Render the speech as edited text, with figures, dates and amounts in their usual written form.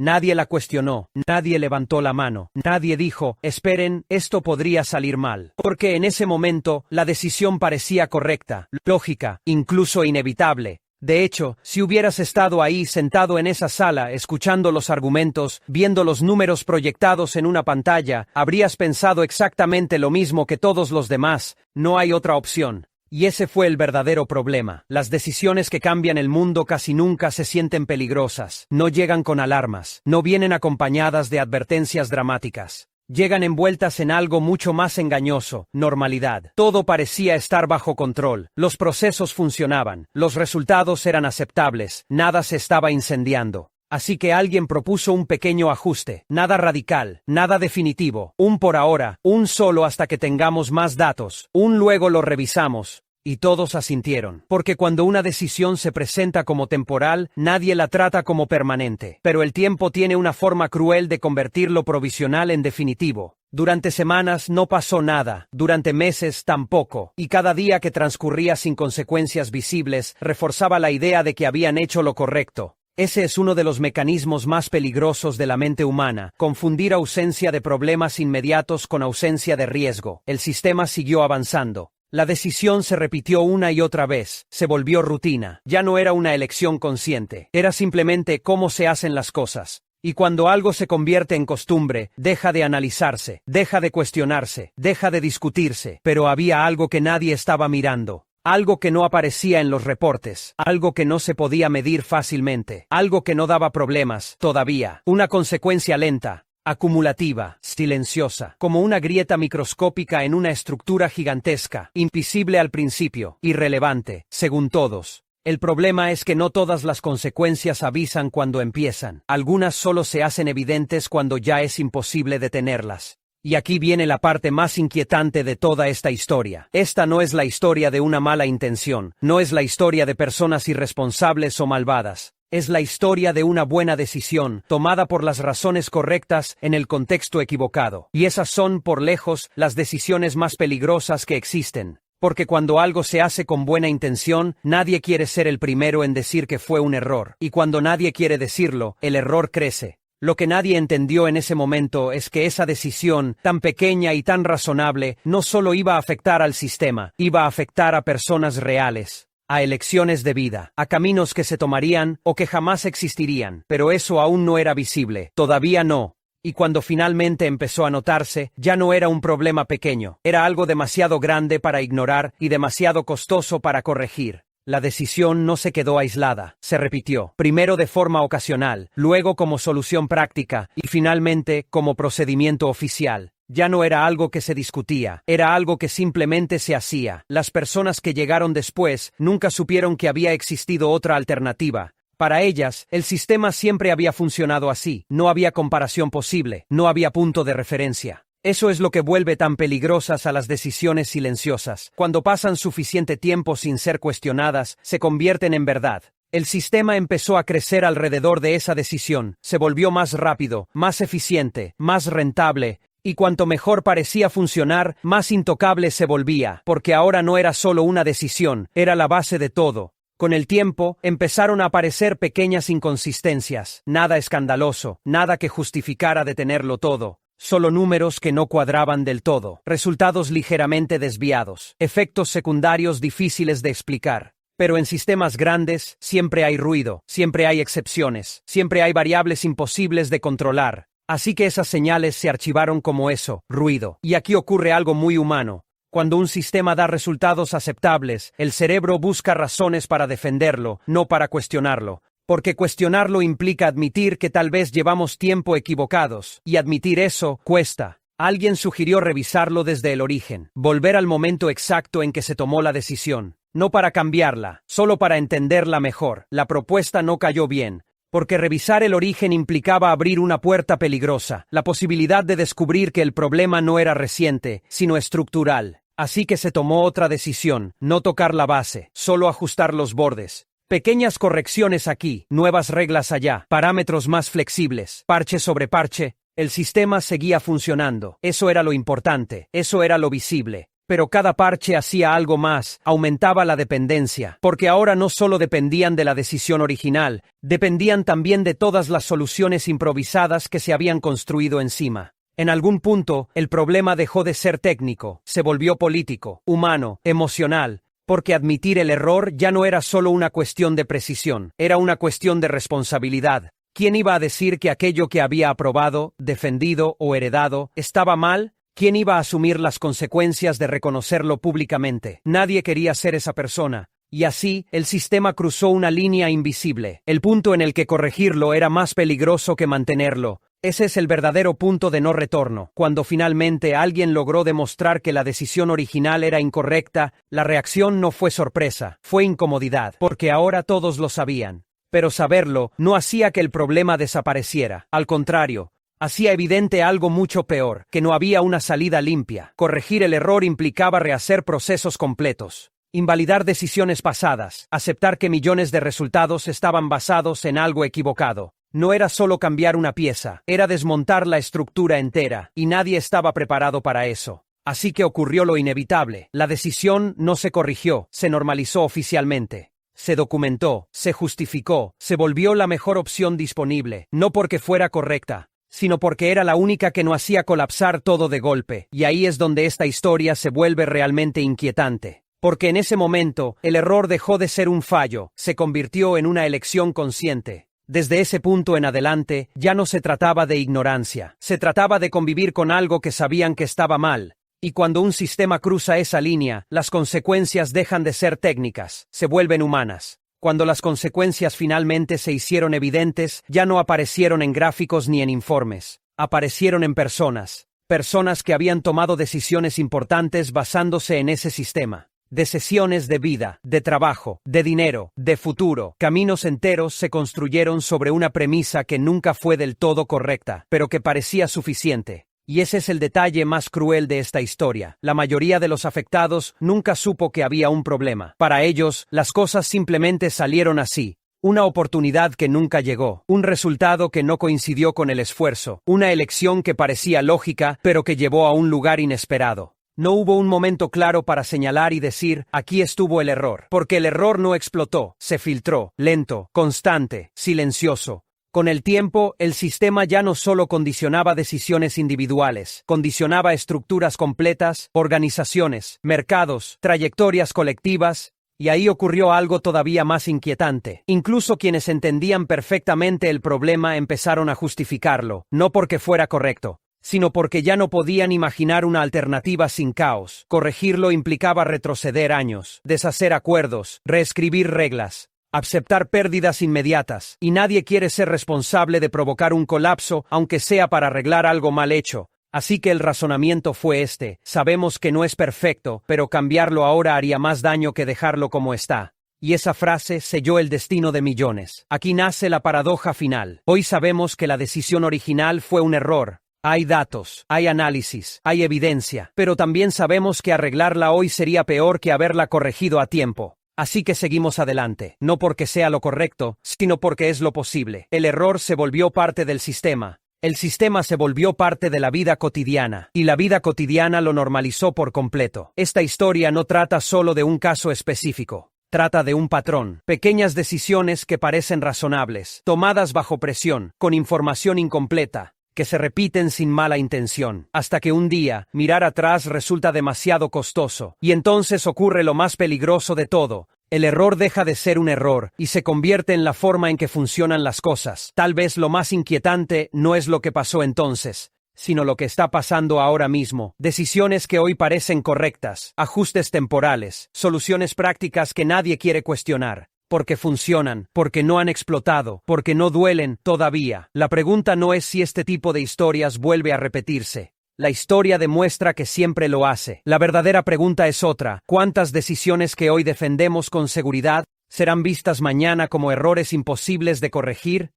Nadie la cuestionó, nadie levantó la mano, nadie dijo, esperen, esto podría salir mal. Porque en ese momento, la decisión parecía correcta, lógica, incluso inevitable. De hecho, si hubieras estado ahí sentado en esa sala, escuchando los argumentos, viendo los números proyectados en una pantalla, habrías pensado exactamente lo mismo que todos los demás, no hay otra opción. Y ese fue el verdadero problema. Las decisiones que cambian el mundo casi nunca se sienten peligrosas, no llegan con alarmas, no vienen acompañadas de advertencias dramáticas. Llegan envueltas en algo mucho más engañoso, normalidad. Todo parecía estar bajo control, los procesos funcionaban, los resultados eran aceptables, nada se estaba incendiando. Así que alguien propuso un pequeño ajuste, nada radical, nada definitivo, un por ahora, un solo hasta que tengamos más datos, un luego lo revisamos. Y todos asintieron, porque cuando una decisión se presenta como temporal, nadie la trata como permanente. Pero el tiempo tiene una forma cruel de convertir lo provisional en definitivo. Durante semanas no pasó nada, durante meses tampoco, y cada día que transcurría sin consecuencias visibles reforzaba la idea de que habían hecho lo correcto. Ese es uno de los mecanismos más peligrosos de la mente humana, confundir ausencia de problemas inmediatos con ausencia de riesgo. El sistema siguió avanzando. La decisión se repitió una y otra vez, se volvió rutina, ya no era una elección consciente, era simplemente cómo se hacen las cosas. Y cuando algo se convierte en costumbre, deja de analizarse, deja de cuestionarse, deja de discutirse, pero había algo que nadie estaba mirando. Algo que no aparecía en los reportes, algo que no se podía medir fácilmente, algo que no daba problemas, todavía, una consecuencia lenta, acumulativa, silenciosa, como una grieta microscópica en una estructura gigantesca, invisible al principio, irrelevante, según todos. El problema es que no todas las consecuencias avisan cuando empiezan, algunas solo se hacen evidentes cuando ya es imposible detenerlas. Y aquí viene la parte más inquietante de toda esta historia. Esta no es la historia de una mala intención, no es la historia de personas irresponsables o malvadas. Es la historia de una buena decisión, tomada por las razones correctas en el contexto equivocado. Y esas son, por lejos, las decisiones más peligrosas que existen. Porque cuando algo se hace con buena intención, nadie quiere ser el primero en decir que fue un error. Y cuando nadie quiere decirlo, el error crece. Lo que nadie entendió en ese momento es que esa decisión, tan pequeña y tan razonable, no solo iba a afectar al sistema, iba a afectar a personas reales, a elecciones de vida, a caminos que se tomarían o que jamás existirían. Pero eso aún no era visible, todavía no. Y cuando finalmente empezó a notarse, ya no era un problema pequeño, era algo demasiado grande para ignorar y demasiado costoso para corregir. La decisión no se quedó aislada, se repitió, primero de forma ocasional, luego como solución práctica, y finalmente como procedimiento oficial. Ya no era algo que se discutía, era algo que simplemente se hacía. Las personas que llegaron después nunca supieron que había existido otra alternativa. Para ellas, el sistema siempre había funcionado así, no había comparación posible, no había punto de referencia. Eso es lo que vuelve tan peligrosas a las decisiones silenciosas. Cuando pasan suficiente tiempo sin ser cuestionadas, se convierten en verdad. El sistema empezó a crecer alrededor de esa decisión, se volvió más rápido, más eficiente, más rentable, y cuanto mejor parecía funcionar, más intocable se volvía, porque ahora no era solo una decisión, era la base de todo. Con el tiempo, empezaron a aparecer pequeñas inconsistencias, nada escandaloso, nada que justificara detenerlo todo. Solo números que no cuadraban del todo, resultados ligeramente desviados, efectos secundarios difíciles de explicar. Pero en sistemas grandes siempre hay ruido, siempre hay excepciones, siempre hay variables imposibles de controlar. Así que esas señales se archivaron como eso, ruido. Y aquí ocurre algo muy humano. Cuando un sistema da resultados aceptables, el cerebro busca razones para defenderlo, no para cuestionarlo. Porque cuestionarlo implica admitir que tal vez llevamos tiempo equivocados, y admitir eso cuesta. Alguien sugirió revisarlo desde el origen, volver al momento exacto en que se tomó la decisión, no para cambiarla, solo para entenderla mejor. La propuesta no cayó bien, porque revisar el origen implicaba abrir una puerta peligrosa, la posibilidad de descubrir que el problema no era reciente, sino estructural. Así que se tomó otra decisión, no tocar la base, solo ajustar los bordes. Pequeñas correcciones aquí, nuevas reglas allá, parámetros más flexibles, parche sobre parche. El sistema seguía funcionando, eso era lo importante, eso era lo visible. Pero cada parche hacía algo más, aumentaba la dependencia, porque ahora no solo dependían de la decisión original, dependían también de todas las soluciones improvisadas que se habían construido encima. En algún punto, el problema dejó de ser técnico, se volvió político, humano, emocional, porque admitir el error ya no era solo una cuestión de precisión, era una cuestión de responsabilidad. ¿Quién iba a decir que aquello que había aprobado, defendido o heredado estaba mal? ¿Quién iba a asumir las consecuencias de reconocerlo públicamente? Nadie quería ser esa persona. Y así, el sistema cruzó una línea invisible, el punto en el que corregirlo era más peligroso que mantenerlo. Ese es el verdadero punto de no retorno. Cuando finalmente alguien logró demostrar que la decisión original era incorrecta, la reacción no fue sorpresa, fue incomodidad, porque ahora todos lo sabían. Pero saberlo no hacía que el problema desapareciera. Al contrario, hacía evidente algo mucho peor, que no había una salida limpia. Corregir el error implicaba rehacer procesos completos. Invalidar decisiones pasadas, aceptar que millones de resultados estaban basados en algo equivocado. No era solo cambiar una pieza, era desmontar la estructura entera, y nadie estaba preparado para eso. Así que ocurrió lo inevitable. La decisión no se corrigió, se normalizó oficialmente. Se documentó, se justificó, se volvió la mejor opción disponible, no porque fuera correcta, sino porque era la única que no hacía colapsar todo de golpe. Y ahí es donde esta historia se vuelve realmente inquietante. Porque en ese momento, el error dejó de ser un fallo, se convirtió en una elección consciente. Desde ese punto en adelante, ya no se trataba de ignorancia, se trataba de convivir con algo que sabían que estaba mal. Y cuando un sistema cruza esa línea, las consecuencias dejan de ser técnicas, se vuelven humanas. Cuando las consecuencias finalmente se hicieron evidentes, ya no aparecieron en gráficos ni en informes, aparecieron en personas, personas que habían tomado decisiones importantes basándose en ese sistema. Decisiones de vida, de trabajo, de dinero, de futuro. Caminos enteros se construyeron sobre una premisa que nunca fue del todo correcta, pero que parecía suficiente. Y ese es el detalle más cruel de esta historia. La mayoría de los afectados nunca supo que había un problema. Para ellos, las cosas simplemente salieron así. Una oportunidad que nunca llegó, un resultado que no coincidió con el esfuerzo, una elección que parecía lógica, pero que llevó a un lugar inesperado. No hubo un momento claro para señalar y decir, aquí estuvo el error, porque el error no explotó, se filtró, lento, constante, silencioso. Con el tiempo, el sistema ya no solo condicionaba decisiones individuales, condicionaba estructuras completas, organizaciones, mercados, trayectorias colectivas, y ahí ocurrió algo todavía más inquietante. Incluso quienes entendían perfectamente el problema empezaron a justificarlo, no porque fuera correcto, sino porque ya no podían imaginar una alternativa sin caos. Corregirlo implicaba retroceder años, deshacer acuerdos, reescribir reglas, aceptar pérdidas inmediatas, y nadie quiere ser responsable de provocar un colapso, aunque sea para arreglar algo mal hecho. Así que el razonamiento fue este: sabemos que no es perfecto, pero cambiarlo ahora haría más daño que dejarlo como está. Y esa frase selló el destino de millones. Aquí nace la paradoja final. Hoy sabemos que la decisión original fue un error. Hay datos, hay análisis, hay evidencia, pero también sabemos que arreglarla hoy sería peor que haberla corregido a tiempo. Así que seguimos adelante, no porque sea lo correcto, sino porque es lo posible. El error se volvió parte del sistema. El sistema se volvió parte de la vida cotidiana, y la vida cotidiana lo normalizó por completo. Esta historia no trata solo de un caso específico. Trata de un patrón, pequeñas decisiones que parecen razonables, tomadas bajo presión, con información incompleta, que se repiten sin mala intención, hasta que un día, mirar atrás resulta demasiado costoso, y entonces ocurre lo más peligroso de todo. El error deja de ser un error, y se convierte en la forma en que funcionan las cosas. Tal vez lo más inquietante no es lo que pasó entonces, sino lo que está pasando ahora mismo. Decisiones que hoy parecen correctas, ajustes temporales, soluciones prácticas que nadie quiere cuestionar. Porque funcionan, porque no han explotado, porque no duelen todavía. La pregunta no es si este tipo de historias vuelve a repetirse. La historia demuestra que siempre lo hace. La verdadera pregunta es otra: ¿cuántas decisiones que hoy defendemos con seguridad serán vistas mañana como errores imposibles de corregir?